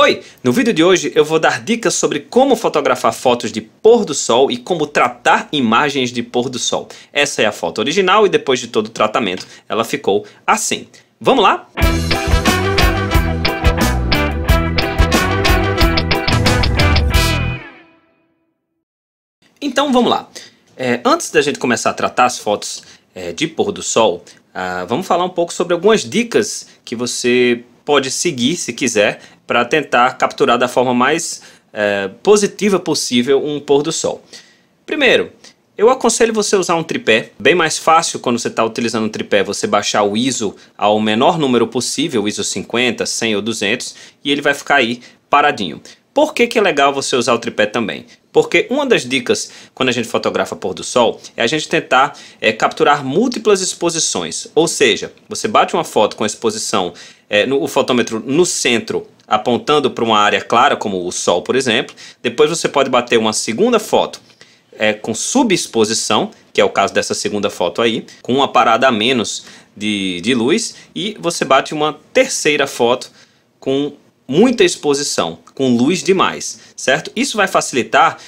Oi! No vídeo de hoje eu vou dar dicas sobre como fotografar fotos de pôr do sol e como tratar imagens de pôr do sol. Essa é a foto original e depois de todo o tratamento ela ficou assim. Vamos lá? Então vamos lá. Antes da gente começar a tratar as fotos de pôr do sol, vamos falar um pouco sobre algumas dicas que você pode seguir se quiser para tentar capturar da forma mais positiva possível um pôr do sol. Primeiro, eu aconselho você usar um tripé. Bem mais fácil quando você está utilizando um tripé você baixar o ISO ao menor número possível, ISO 50, 100 ou 200, e ele vai ficar aí paradinho. Por que é legal você usar o tripé também? Porque uma das dicas quando a gente fotografa pôr do sol é a gente tentar capturar múltiplas exposições. Ou seja, você bate uma foto com a exposição, o fotômetro no centro, apontando para uma área clara, como o sol, por exemplo. Depois você pode bater uma segunda foto com subexposição, que é o caso dessa segunda foto aí, com uma parada a menos de luz. E você bate uma terceira foto com muita exposição, com luz demais, certo? Isso vai facilitar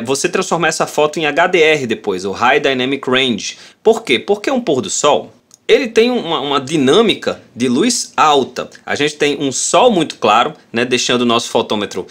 você transformar essa foto em HDR depois, o High Dynamic Range. Por quê? Porque um pôr do sol, ele tem uma dinâmica de luz alta. A gente tem um sol muito claro, né, deixando o nosso fotômetro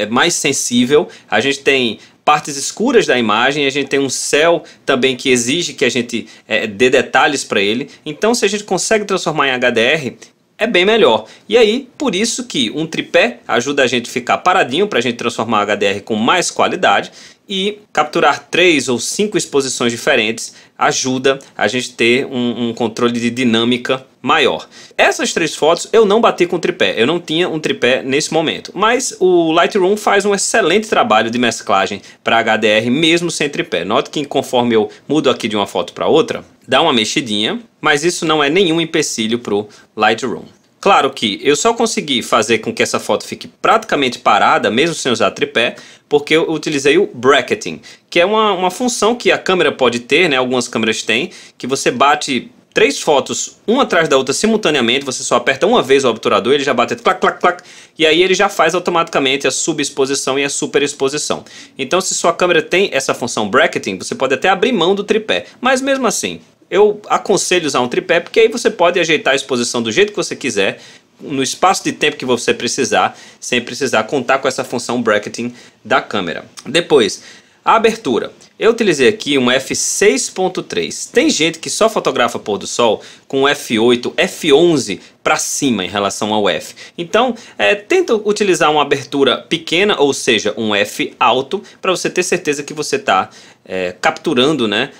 mais sensível. A gente tem partes escuras da imagem, a gente tem um céu também que exige que a gente dê detalhes para ele. Então, se a gente consegue transformar em HDR, é bem melhor. E aí, por isso que um tripé ajuda a gente a ficar paradinho para a gente transformar o HDR com mais qualidade, e capturar 3 ou 5 exposições diferentes ajuda a gente ter um controle de dinâmica maior. Essas 3 fotos eu não bati com tripé, eu não tinha um tripé nesse momento, mas o Lightroom faz um excelente trabalho de mesclagem para HDR mesmo sem tripé. Note que conforme eu mudo aqui de uma foto para outra, dá uma mexidinha, mas isso não é nenhum empecilho para o Lightroom. Claro que eu só consegui fazer com que essa foto fique praticamente parada, mesmo sem usar tripé, porque eu utilizei o bracketing, que é uma função que a câmera pode ter, né? Algumas câmeras têm, que você bate 3 fotos uma atrás da outra simultaneamente, você só aperta uma vez o obturador, ele já bate clac, clac, clac, e aí ele já faz automaticamente a subexposição e a superexposição. Então, se sua câmera tem essa função bracketing, você pode até abrir mão do tripé, mas mesmo assim, eu aconselho usar um tripé, porque aí você pode ajeitar a exposição do jeito que você quiser, no espaço de tempo que você precisar, sem precisar contar com essa função bracketing da câmera. Depois, a abertura. Eu utilizei aqui uma f6.3. Tem gente que só fotografa pôr do sol com f8, f11 para cima em relação ao f. Então, tenta utilizar uma abertura pequena, ou seja, um f alto, para você ter certeza que você está capturando, né,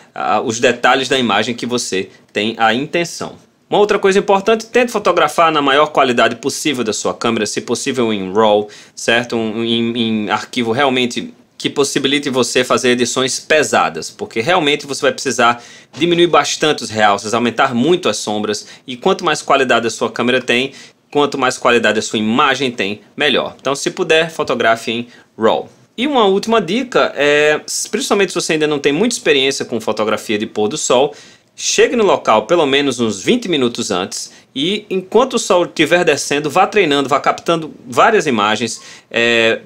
os detalhes da imagem que você tem a intenção. Uma outra coisa importante, tente fotografar na maior qualidade possível da sua câmera, se possível em RAW, certo? Em arquivo realmente que possibilite você fazer edições pesadas, porque realmente você vai precisar diminuir bastante os realces, aumentar muito as sombras, e quanto mais qualidade a sua câmera tem, quanto mais qualidade a sua imagem tem, melhor. Então, se puder, fotografe em RAW. E uma última dica principalmente se você ainda não tem muita experiência com fotografia de pôr do sol, chegue no local pelo menos uns 20 minutos antes, e enquanto o sol estiver descendo, vá treinando, vá captando várias imagens.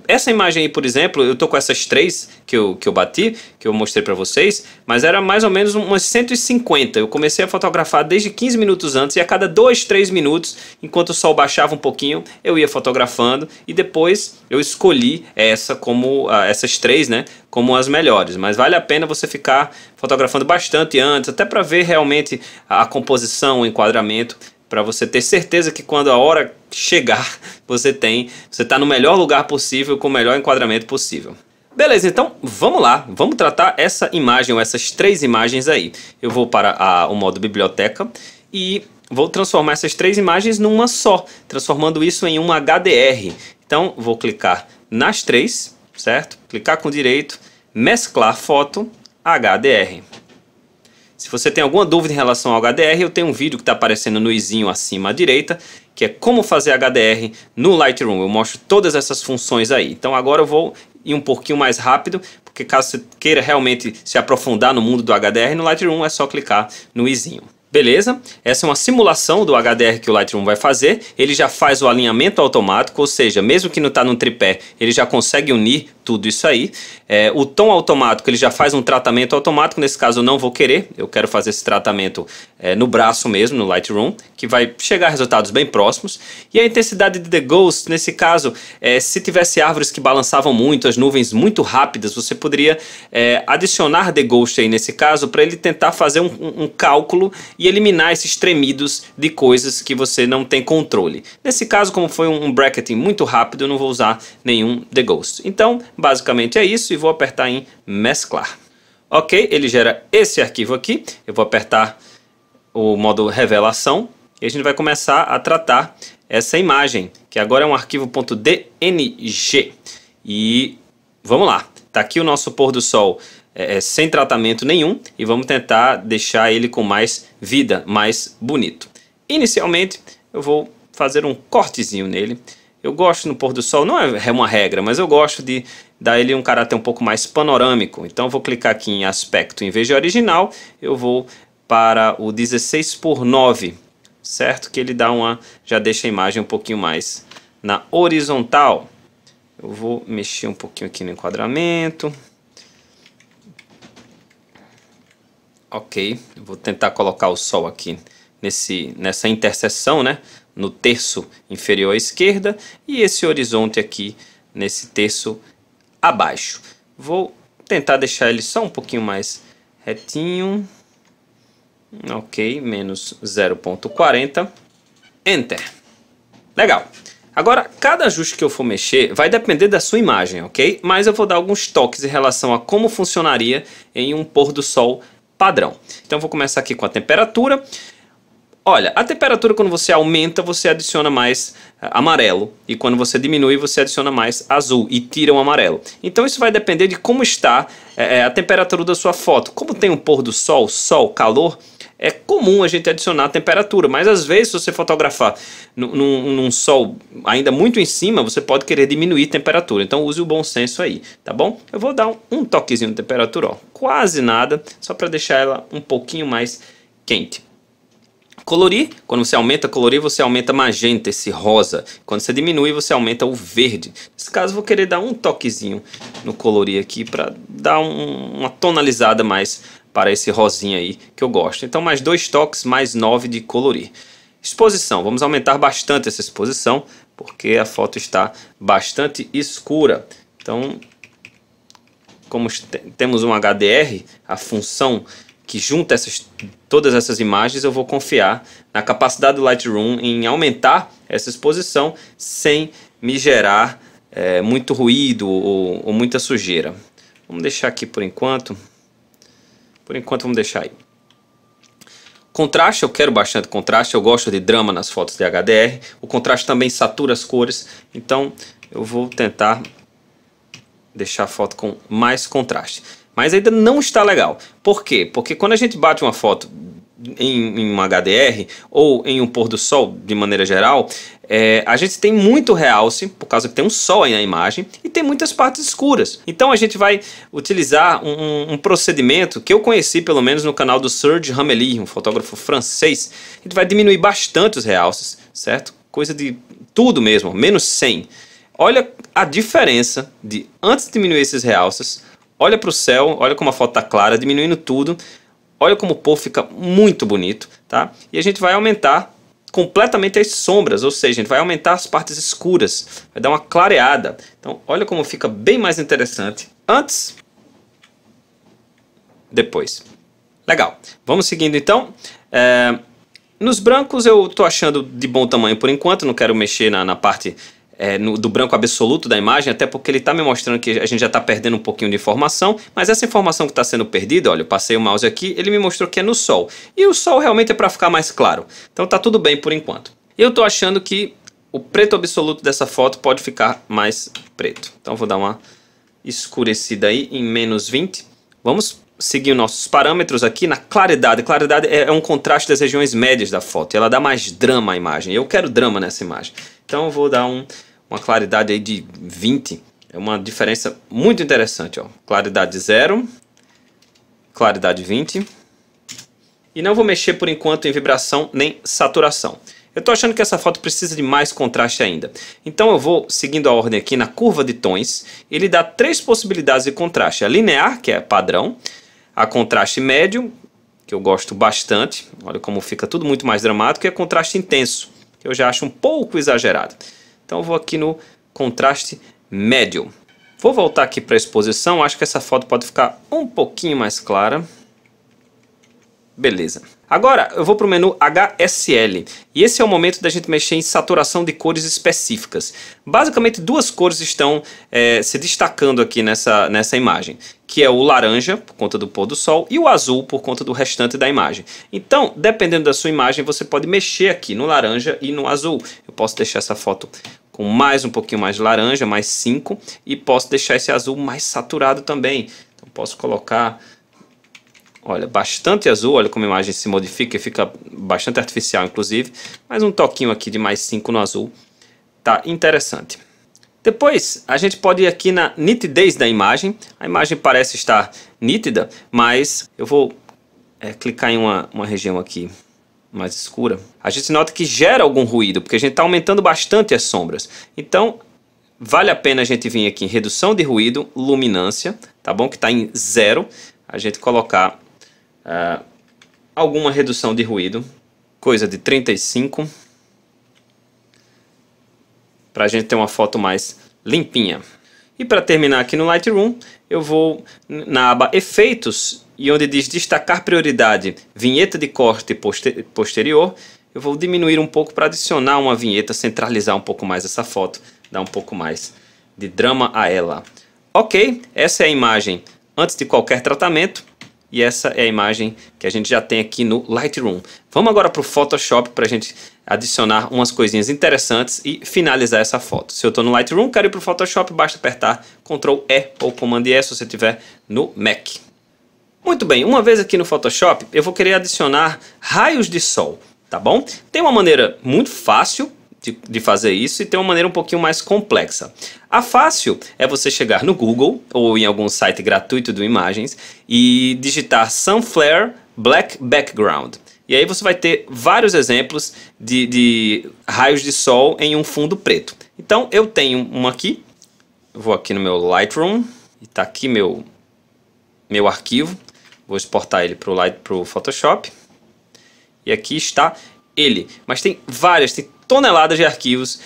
Essa imagem aí, por exemplo, eu tô com essas 3 que eu bati, que eu mostrei para vocês, mas era mais ou menos umas 150. Eu comecei a fotografar desde 15 minutos antes, e a cada 2, 3 minutos, enquanto o sol baixava um pouquinho, eu ia fotografando, e depois eu escolhi essas 3, né, como as melhores. Mas vale a pena você ficar fotografando bastante antes, até para ver realmente a composição, o enquadramento, para você ter certeza que quando a hora chegar, você está no melhor lugar possível, com o melhor enquadramento possível. Beleza, então vamos lá, vamos tratar essa imagem, ou essas 3 imagens aí. Eu vou para o modo biblioteca e vou transformar essas 3 imagens numa só, transformando isso em um HDR. Então vou clicar nas 3, certo? Clicar com direito, mesclar foto, HDR. Se você tem alguma dúvida em relação ao HDR, eu tenho um vídeo que está aparecendo no izinho acima à direita, que é como fazer HDR no Lightroom. Eu mostro todas essas funções aí. Então agora eu vou ir um pouquinho mais rápido, porque caso você queira realmente se aprofundar no mundo do HDR, no Lightroom é só clicar no izinho. Beleza, essa é uma simulação do HDR que o Lightroom vai fazer. Ele já faz o alinhamento automático, ou seja, mesmo que não está no tripé, ele já consegue unir tudo isso aí. O tom automático, ele já faz um tratamento automático. Nesse caso eu não vou querer, eu quero fazer esse tratamento no braço mesmo, no Lightroom, que vai chegar a resultados bem próximos. E a intensidade de The Ghost, nesse caso, se tivesse árvores que balançavam muito, as nuvens muito rápidas, você poderia adicionar The Ghost aí nesse caso, para ele tentar fazer um cálculo e eliminar esses tremidos de coisas que você não tem controle. Nesse caso, como foi um bracketing muito rápido, eu não vou usar nenhum The Ghost. Então, basicamente é isso, e vou apertar em mesclar. Ok, ele gera esse arquivo aqui, eu vou apertar o modo revelação, e a gente vai começar a tratar essa imagem, que agora é um arquivo .dng. E vamos lá, tá aqui o nosso pôr do sol sem tratamento nenhum, e vamos tentar deixar ele com mais vida, mais bonito. Inicialmente eu vou fazer um cortezinho nele. Eu gosto no pôr do sol, não é uma regra, mas eu gosto de dar ele um caráter um pouco mais panorâmico. Então eu vou clicar aqui em aspecto, em vez de original, eu vou para o 16:9, certo? Que ele dá já deixa a imagem um pouquinho mais na horizontal. Eu vou mexer um pouquinho aqui no enquadramento. Ok, eu vou tentar colocar o sol aqui nessa interseção, né? No terço inferior à esquerda, e esse horizonte aqui nesse terço abaixo. Vou tentar deixar ele só um pouquinho mais retinho. Ok, menos 0,40. Enter. Legal. Agora, cada ajuste que eu for mexer vai depender da sua imagem, ok? Mas eu vou dar alguns toques em relação a como funcionaria em um pôr do sol padrão. Então eu vou começar aqui com a temperatura. Olha, a temperatura, quando você aumenta, você adiciona mais amarelo, e quando você diminui, você adiciona mais azul e tira o amarelo. Então isso vai depender de como está a temperatura da sua foto. Como tem um pôr do sol, calor, é comum a gente adicionar a temperatura, mas às vezes, se você fotografar num sol ainda muito em cima, você pode querer diminuir a temperatura. Então use o bom senso aí, tá bom? Eu vou dar um toquezinho de temperatura, ó, quase nada, só para deixar ela um pouquinho mais quente. Colorir, quando você aumenta colorir, você aumenta magenta, esse rosa. Quando você diminui, você aumenta o verde. Nesse caso, vou querer dar um toquezinho no colorir aqui para dar uma tonalizada mais para esse rosinha aí que eu gosto. Então, mais 2 toques, mais 9 de colorir. Exposição, vamos aumentar bastante essa exposição, porque a foto está bastante escura. Então, como temos um HDR, a função que junta todas essas imagens, eu vou confiar na capacidade do Lightroom em aumentar essa exposição sem me gerar muito ruído ou muita sujeira. Vamos deixar aqui por enquanto. Por enquanto vamos deixar aí. Contraste, eu quero bastante contraste, eu gosto de drama nas fotos de HDR. O contraste também satura as cores, então eu vou tentar deixar a foto com mais contraste. Mas ainda não está legal. Por quê? Porque quando a gente bate uma foto em um HDR ou em um pôr do sol, de maneira geral, a gente tem muito realce, por causa que tem um sol aí na imagem, e tem muitas partes escuras. Então a gente vai utilizar um procedimento que eu conheci pelo menos no canal do Serge Hameli, um fotógrafo francês. A gente vai diminuir bastante os realces, certo? Coisa de tudo mesmo, menos 100. Olha a diferença de antes de diminuir esses realces. Olha para o céu, olha como a foto está clara, diminuindo tudo. Olha como o pôr fica muito bonito, tá? E a gente vai aumentar completamente as sombras, ou seja, a gente vai aumentar as partes escuras, vai dar uma clareada. Então, olha como fica bem mais interessante antes, depois. Legal. Vamos seguindo então. Nos brancos eu estou achando de bom tamanho por enquanto, não quero mexer na parte do branco absoluto da imagem, até porque ele está me mostrando que a gente já está perdendo um pouquinho de informação, mas essa informação que está sendo perdida, olha, eu passei o mouse aqui, ele me mostrou que é no sol, e o sol realmente é para ficar mais claro, então tá tudo bem por enquanto. Eu estou achando que o preto absoluto dessa foto pode ficar mais preto, então vou dar uma escurecida aí em menos 20, vamos seguir os nossos parâmetros aqui na claridade. Claridade é um contraste das regiões médias da foto, ela dá mais drama à imagem, eu quero drama nessa imagem, então eu vou dar uma claridade aí de 20, é uma diferença muito interessante, ó. Claridade 0, claridade 20, E não vou mexer por enquanto em vibração nem saturação. Eu estou achando que essa foto precisa de mais contraste ainda. Então eu vou seguindo a ordem aqui na curva de tons. Ele dá 3 possibilidades de contraste. A linear, que é padrão. A contraste médio, que eu gosto bastante. Olha como fica tudo muito mais dramático. E a contraste intenso, que eu já acho um pouco exagerado. Então eu vou aqui no contraste médio. Vou voltar aqui para a exposição. Acho que essa foto pode ficar um pouquinho mais clara. Beleza. Agora eu vou para o menu HSL e esse é o momento da gente mexer em saturação de cores específicas. Basicamente 2 cores estão se destacando aqui nessa imagem, que é o laranja por conta do pôr do sol e o azul por conta do restante da imagem. Então, dependendo da sua imagem, você pode mexer aqui no laranja e no azul. Eu posso deixar essa foto com um pouquinho mais de laranja, mais 5, e posso deixar esse azul mais saturado também. Então posso colocar... Olha, bastante azul, olha como a imagem se modifica e fica bastante artificial, inclusive. Mais um toquinho aqui de mais 5 no azul. Tá interessante. Depois, a gente pode ir aqui na nitidez da imagem. A imagem parece estar nítida, mas eu vou clicar em uma região aqui mais escura. A gente nota que gera algum ruído, porque a gente está aumentando bastante as sombras. Então, vale a pena a gente vir aqui em redução de ruído, luminância, tá bom? Que está em 0. A gente colocar... alguma redução de ruído, coisa de 35, para a gente ter uma foto mais limpinha. E para terminar aqui no Lightroom, eu vou na aba Efeitos e onde diz destacar prioridade, vinheta de corte posterior, eu vou diminuir um pouco para adicionar uma vinheta, centralizar um pouco mais essa foto, dar um pouco mais de drama a ela. Ok, essa é a imagem antes de qualquer tratamento. E essa é a imagem que a gente já tem aqui no Lightroom. Vamos agora para o Photoshop para a gente adicionar umas coisinhas interessantes e finalizar essa foto. Se eu estou no Lightroom, quero ir para o Photoshop, basta apertar Ctrl E ou Command E se você estiver no Mac. Muito bem, uma vez aqui no Photoshop, eu vou querer adicionar raios de sol, tá bom? Tem uma maneira muito fácil de fazer isso e tem uma maneira um pouquinho mais complexa. A fácil é você chegar no Google ou em algum site gratuito de imagens e digitar Sunflare Black Background. E aí você vai ter vários exemplos de raios de sol em um fundo preto. Então eu tenho um aqui, eu vou aqui no meu Lightroom e está aqui meu arquivo. Vou exportar ele para o Photoshop e aqui está ele. Mas tem toneladas de arquivos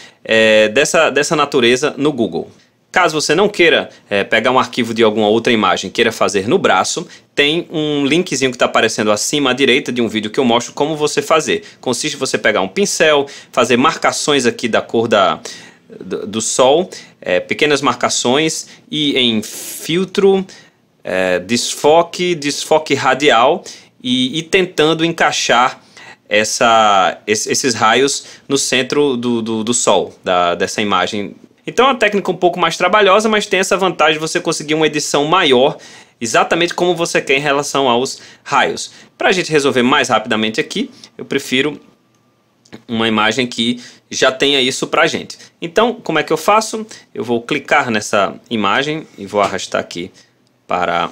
dessa natureza no Google. Caso você não queira pegar um arquivo de alguma outra imagem, queira fazer no braço, tem um linkzinho que está aparecendo acima à direita de um vídeo que eu mostro como você fazer. Consiste em você pegar um pincel, fazer marcações aqui da cor do sol, pequenas marcações, e em filtro, desfoque radial e tentando encaixar esses raios no centro do sol, dessa imagem. Então é uma técnica um pouco mais trabalhosa, mas tem essa vantagem de você conseguir uma edição maior, exatamente como você quer em relação aos raios. Para a gente resolver mais rapidamente aqui, eu prefiro uma imagem que já tenha isso para a gente. Então, como é que eu faço? Eu vou clicar nessa imagem e vou arrastar aqui para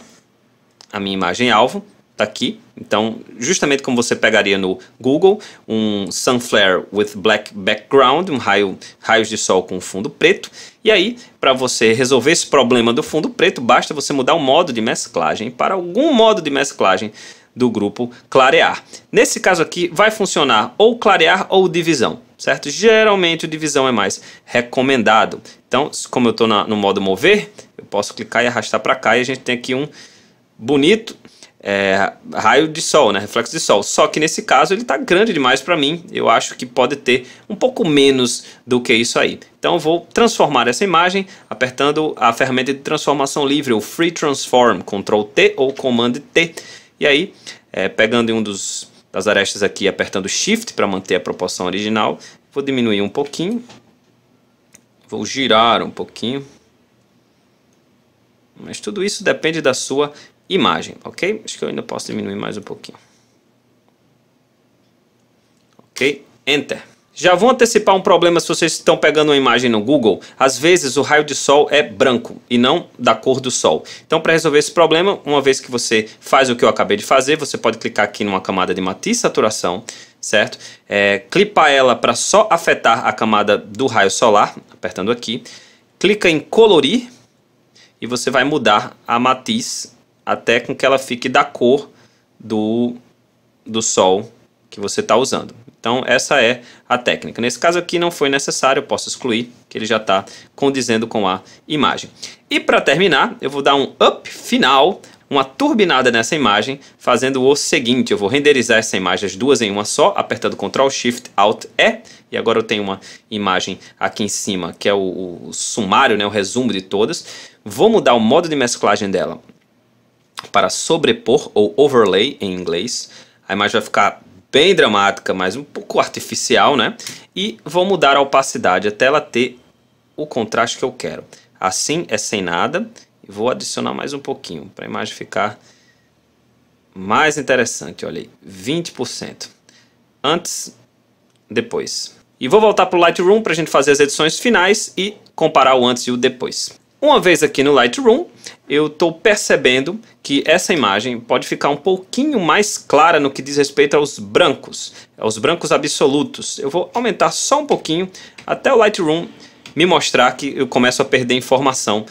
a minha imagem alvo. Tá aqui. Então, justamente como você pegaria no Google, um Sunflare with Black Background, raios de sol com fundo preto. E aí, para você resolver esse problema do fundo preto, basta você mudar o modo de mesclagem para algum modo de mesclagem do grupo clarear. Nesse caso aqui, vai funcionar ou clarear ou divisão, certo? Geralmente, o divisão é mais recomendado. Então, como eu estou no modo mover, eu posso clicar e arrastar para cá e a gente tem aqui um bonito raio de sol, né? Reflexo de sol. Só que nesse caso ele está grande demais para mim. Eu acho que pode ter um pouco menos do que isso aí. Então eu vou transformar essa imagem apertando a ferramenta de transformação livre, o Free Transform, Ctrl T ou Command T. E aí, pegando em das arestas aqui, apertando Shift para manter a proporção original, vou diminuir um pouquinho. Vou girar um pouquinho. Mas tudo isso depende da sua imagem, ok? Acho que eu ainda posso diminuir mais um pouquinho. Ok? Enter. Já vou antecipar um problema se vocês estão pegando uma imagem no Google. Às vezes o raio de sol é branco e não da cor do sol. Então, para resolver esse problema, uma vez que você faz o que eu acabei de fazer, você pode clicar aqui numa camada de matiz e saturação, certo? Clipar ela para só afetar a camada do raio solar, apertando aqui. Clica em colorir e você vai mudar a matiz até com que ela fique da cor do sol que você está usando. Então essa é a técnica. Nesse caso aqui não foi necessário, eu posso excluir, que ele já está condizendo com a imagem. E para terminar, eu vou dar um up final, uma turbinada nessa imagem, fazendo o seguinte: eu vou renderizar essa imagem, as duas em uma só, apertando Ctrl Shift Alt E, e agora eu tenho uma imagem aqui em cima, que é o sumário, né, o resumo de todas. Vou mudar o modo de mesclagem dela para sobrepor, ou overlay em inglês. A imagem vai ficar bem dramática, mas um pouco artificial, né? E vou mudar a opacidade até ela ter o contraste que eu quero. Assim é sem nada. E vou adicionar mais um pouquinho para a imagem ficar mais interessante. Olha aí, 20%. Antes, depois. E vou voltar para o Lightroom para a gente fazer as edições finais e comparar o antes e o depois. Uma vez aqui no Lightroom, eu estou percebendo que essa imagem pode ficar um pouquinho mais clara no que diz respeito aos brancos absolutos. Eu vou aumentar só um pouquinho até o Lightroom me mostrar que eu começo a perder informação.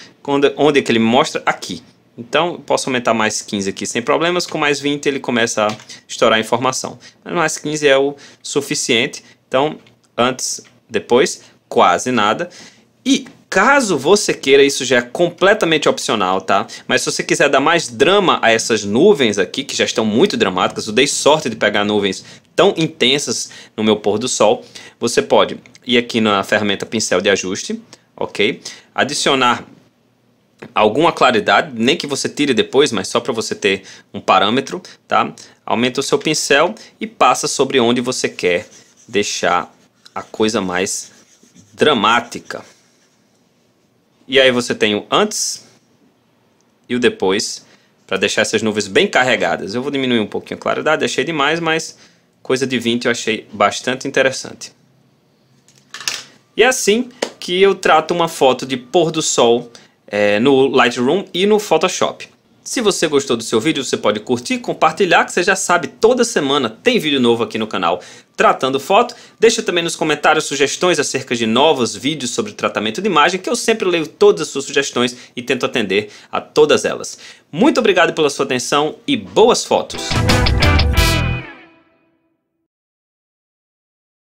Onde é que ele me mostra? Aqui. Então eu posso aumentar mais 15 aqui sem problemas, com mais 20 ele começa a estourar a informação. Mas mais 15 é o suficiente. Então antes, depois, quase nada. E caso você queira, isso já é completamente opcional, tá? Mas se você quiser dar mais drama a essas nuvens aqui, que já estão muito dramáticas, eu dei sorte de pegar nuvens tão intensas no meu pôr do sol, você pode ir aqui na ferramenta pincel de ajuste, ok? Adicionar alguma claridade, nem que você tire depois, mas só para você ter um parâmetro, tá? Aumenta o seu pincel e passa sobre onde você quer deixar a coisa mais dramática. E aí você tem o antes e o depois, para deixar essas nuvens bem carregadas. Eu vou diminuir um pouquinho a claridade, achei demais, mas coisa de 20 eu achei bastante interessante. E é assim que eu trato uma foto de pôr do sol no Lightroom e no Photoshop. Se você gostou do seu vídeo, você pode curtir, compartilhar, que você já sabe, toda semana tem vídeo novo aqui no canal tratando foto. Deixa também nos comentários sugestões acerca de novos vídeos sobre tratamento de imagem, que eu sempre leio todas as suas sugestões e tento atender a todas elas. Muito obrigado pela sua atenção e boas fotos!